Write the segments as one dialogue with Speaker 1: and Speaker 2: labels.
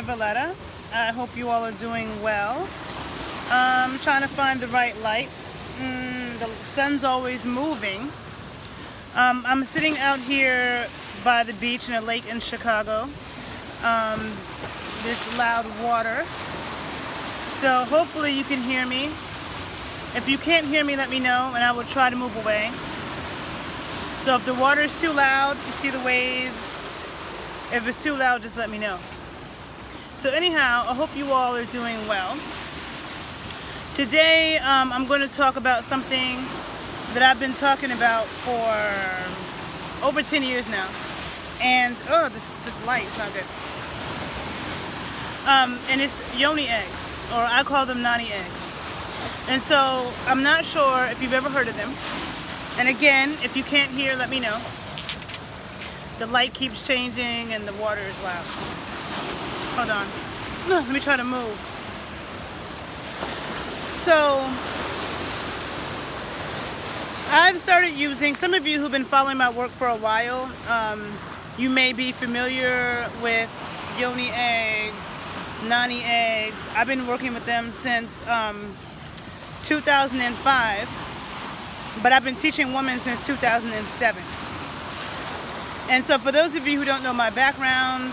Speaker 1: Valletta. I hope you all are doing well. I'm trying to find the right light. The sun's always moving. I'm sitting out here by the beach in a lake in Chicago. There's loud water. So hopefully you can hear me. If you can't hear me, let me know and I will try to move away. So if the water is too loud, you see the waves. If it's too loud, just let me know. So anyhow, I hope you all are doing well. Today, I'm going to talk about something that I've been talking about for over 10 years now. And, oh, this light is not good. And it's yoni eggs, or I call them Nani eggs. And so, I'm not sure if you've ever heard of them. And again, if you can't hear, let me know. The light keeps changing and the water is loud. Hold on. Let me try to move. So, I've started using, some of you who've been following my work for a while, you may be familiar with yoni eggs, Nani eggs. I've been working with them since 2005, but I've been teaching women since 2007. And so for those of you who don't know my background,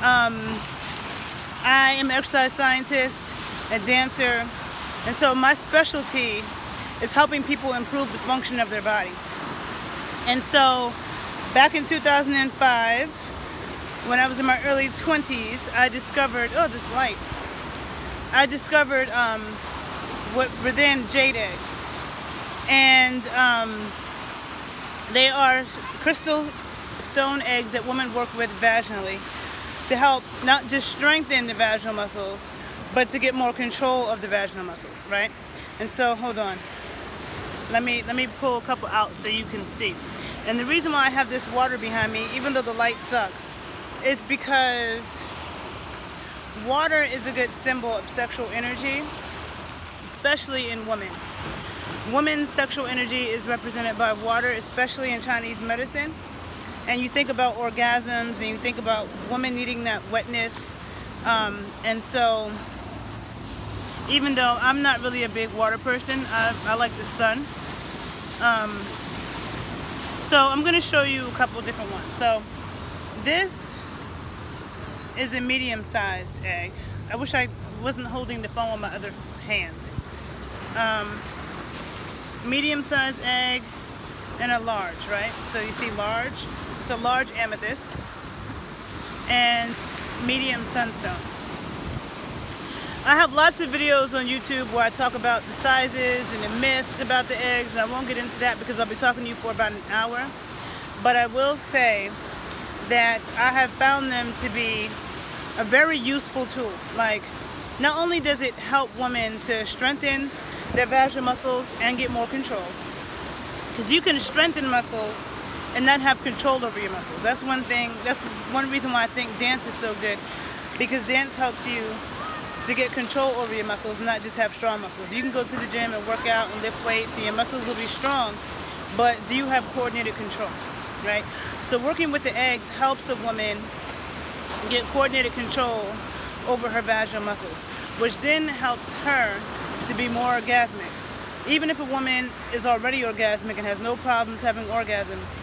Speaker 1: I am an exercise scientist, a dancer, and so my specialty is helping people improve the function of their body. And so back in 2005, when I was in my early 20s, I discovered, oh, this light. I discovered what were then jade eggs. And they are crystal stone eggs that women work with vaginally to help not just strengthen the vaginal muscles, but to get more control of the vaginal muscles, right? And so, hold on. Let me pull a couple out so you can see. And the reason why I have this water behind me, even though the light sucks, is because water is a good symbol of sexual energy, especially in women. Women's sexual energy is represented by water, especially in Chinese medicine. And you think about orgasms and you think about women needing that wetness. And so, even though I'm not really a big water person, I like the sun. So I'm going to show you a couple different ones. So this is a medium-sized egg. I wish I wasn't holding the phone with my other hand. Medium-sized egg and a large, right? So you see large. It's a large amethyst and medium sunstone. I have lots of videos on YouTube where I talk about the sizes and the myths about the eggs, and I won't get into that because I'll be talking to you for about an hour. But I will say that I have found them to be a very useful tool. Like, not only does it help women to strengthen their vaginal muscles and get more control, because you can strengthen muscles and not have control over your muscles. That's one thing, that's one reason why I think dance is so good, because dance helps you to get control over your muscles and not just have strong muscles. You can go to the gym and work out and lift weights and your muscles will be strong, but do you have coordinated control, right? So working with the eggs helps a woman get coordinated control over her vaginal muscles, which then helps her to be more orgasmic. Even if a woman is already orgasmic and has no problems having orgasms,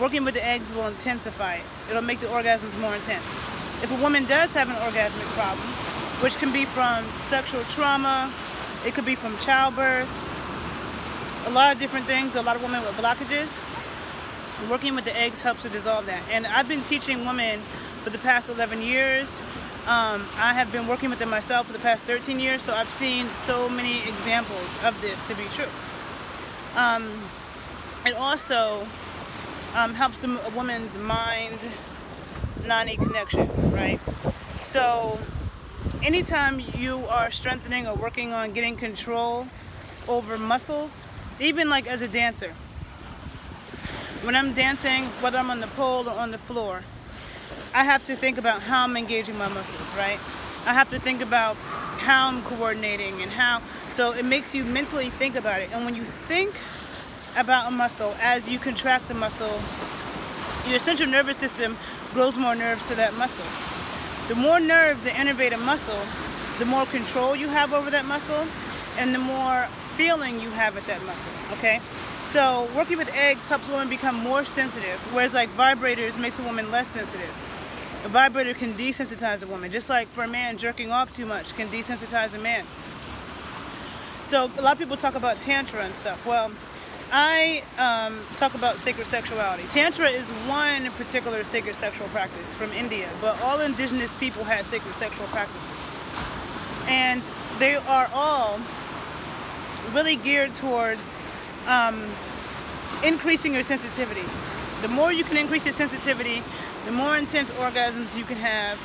Speaker 1: working with the eggs will intensify it. It'll make the orgasms more intense. If a woman does have an orgasmic problem, which can be from sexual trauma, it could be from childbirth, a lot of different things, a lot of women with blockages, working with the eggs helps to dissolve that. And I've been teaching women for the past 11 years. I have been working with them myself for the past 13 years, so I've seen so many examples of this to be true. It also helps a woman's mind-Nani connection, right? So anytime you are strengthening or working on getting control over muscles, even like as a dancer, when I'm dancing, whether I'm on the pole or on the floor, I have to think about how I'm engaging my muscles, right? I have to think about how I'm coordinating and how, so it makes you mentally think about it. And when you think about a muscle, as you contract the muscle, your central nervous system grows more nerves to that muscle. The more nerves that innervate a muscle, the more control you have over that muscle, and the more feeling you have at that muscle, okay? So working with eggs helps women become more sensitive, whereas like vibrators makes a woman less sensitive. A vibrator can desensitize a woman, just like for a man, jerking off too much can desensitize a man. So a lot of people talk about Tantra and stuff. Well, I talk about sacred sexuality. Tantra is one particular sacred sexual practice from India, but all indigenous people had sacred sexual practices. And they are all really geared towards increasing your sensitivity. The more you can increase your sensitivity, the more intense orgasms you can have,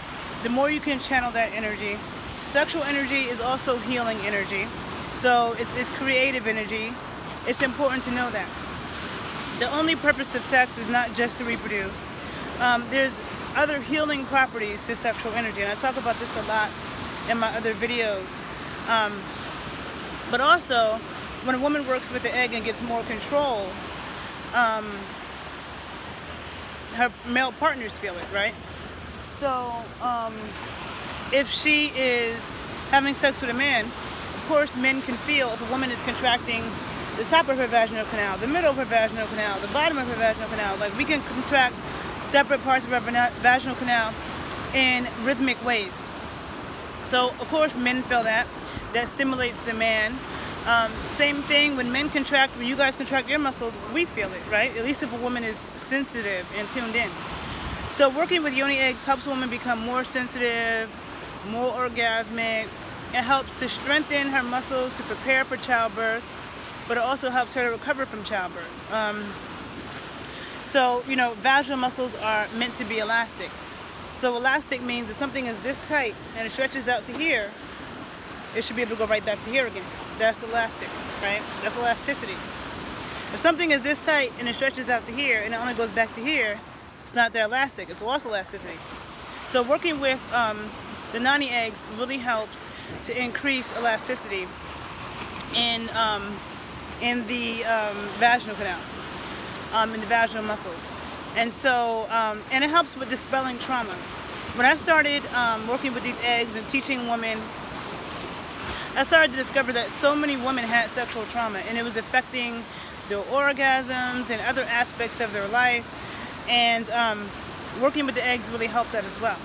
Speaker 1: the more you can channel that energy. Sexual energy is also healing energy. So it's creative energy. It's important to know that. The only purpose of sex is not just to reproduce. There's other healing properties to sexual energy, and I talk about this a lot in my other videos. But also, when a woman works with the egg and gets more control, her male partners feel it, right? So if she is having sex with a man, of course men can feel if a woman is contracting the top of her vaginal canal, the middle of her vaginal canal, the bottom of her vaginal canal. Like, we can contract separate parts of our vaginal canal in rhythmic ways. So of course men feel that. That stimulates the man. Same thing when men contract, when you guys contract your muscles, we feel it, right? At least if a woman is sensitive and tuned in. So working with yoni eggs helps a woman become more sensitive, more orgasmic. It helps to strengthen her muscles to prepare for childbirth, but it also helps her to recover from childbirth. So, you know, vaginal muscles are meant to be elastic. So elastic means if something is this tight and it stretches out to here, it should be able to go right back to here again. That's elastic, right? That's elasticity. If something is this tight and it stretches out to here and it only goes back to here, it's not that elastic. It's lost elasticity. So working with the Nani eggs really helps to increase elasticity in the vaginal canal, in the vaginal muscles. And so, and it helps with dispelling trauma. When I started working with these eggs and teaching women, I started to discover that so many women had sexual trauma, and it was affecting their orgasms and other aspects of their life. And working with the eggs really helped that as well.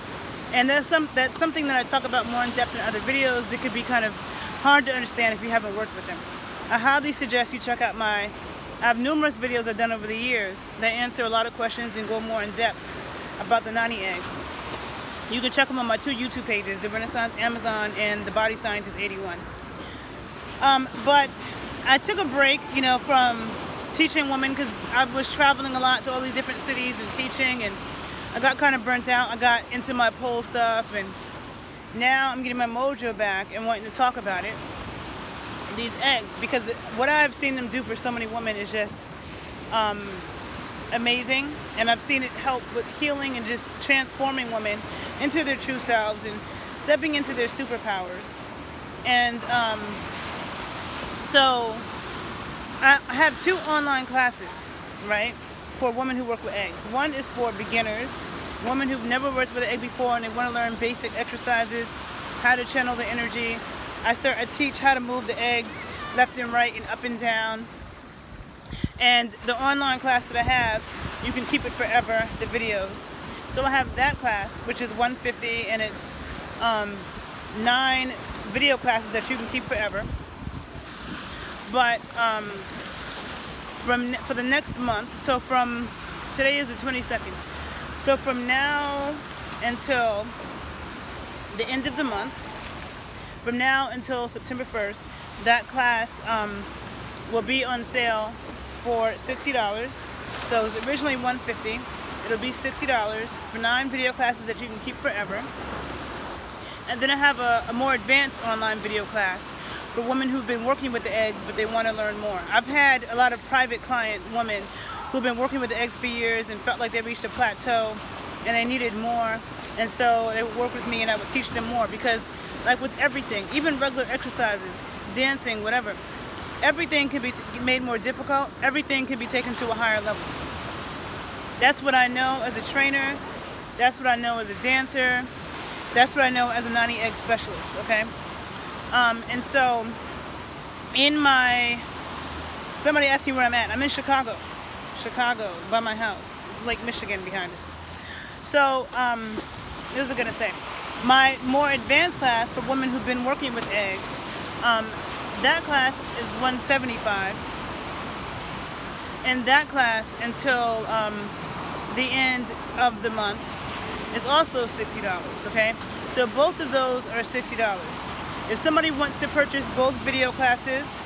Speaker 1: And that's something that I talk about more in depth in other videos. It could be kind of hard to understand if you haven't worked with them. I highly suggest you check out I have numerous videos I've done over the years that answer a lot of questions and go more in depth about the Nani eggs. You can check them on my two YouTube pages, The Renaissance Amazon and The Body Scientist 81. But I took a break, you know, from teaching women because I was traveling a lot to all these different cities and teaching, and I got kind of burnt out. I got into my pole stuff, and now I'm getting my mojo back and wanting to talk about it. These eggs, because what I've seen them do for so many women is just amazing, and I've seen it help with healing and just transforming women into their true selves and stepping into their superpowers. And so I have two online classes, right, for women who work with eggs. One is for beginners, women who've never worked with an egg before and they want to learn basic exercises, how to channel the energy. I teach how to move the eggs left and right and up and down. And the online class that I have, you can keep it forever, the videos. So I have that class, which is $150, and it's 9 video classes that you can keep forever. But for the next month, so from today is the 22nd. So from now until the end of the month, from now until September 1st, that class will be on sale for $60. So it was originally $150. It'll be $60 for 9 video classes that you can keep forever. And then I have a more advanced online video class for women who've been working with the eggs but they want to learn more. I've had a lot of private client women who've been working with the eggs for years and felt like they reached a plateau and they needed more. And so they would work with me and I would teach them more, because like with everything, even regular exercises, dancing, whatever, everything can be made more difficult. Everything can be taken to a higher level. That's what I know as a trainer. That's what I know as a dancer. That's what I know as a Nani egg specialist, okay? And so, somebody asked me where I'm at. I'm in Chicago, by my house. It's Lake Michigan behind us. So, what was I gonna say? My more advanced class for women who've been working with eggs, that class is $175, and that class until the end of the month is also $60, okay? So both of those are $60. If somebody wants to purchase both video classes,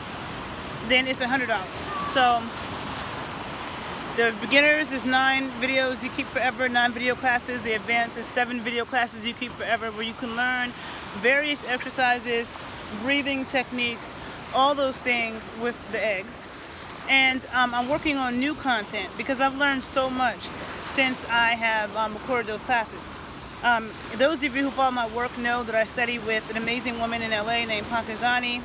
Speaker 1: then it's $100. So the beginners is 9 videos you keep forever, 9 video classes. The advanced is 7 video classes you keep forever, where you can learn various exercises, breathing techniques, all those things with the eggs. And I'm working on new content because I've learned so much since I have recorded those classes. Those of you who follow my work know that I study with an amazing woman in LA named Nani.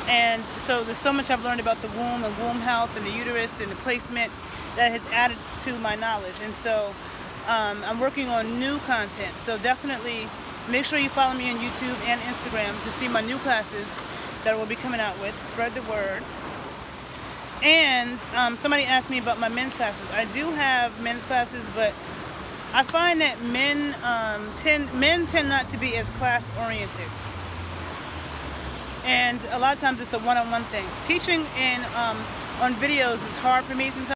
Speaker 1: And so there's so much I've learned about the womb and womb health and the uterus and the placement that has added to my knowledge. And so I'm working on new content. So definitely make sure you follow me on YouTube and Instagram to see my new classes that I will be coming out with. Spread the word. And somebody asked me about my men's classes. I do have men's classes, but I find that men tend not to be as class oriented. And a lot of times it's a one-on-one thing. Teaching on videos is hard for me sometimes.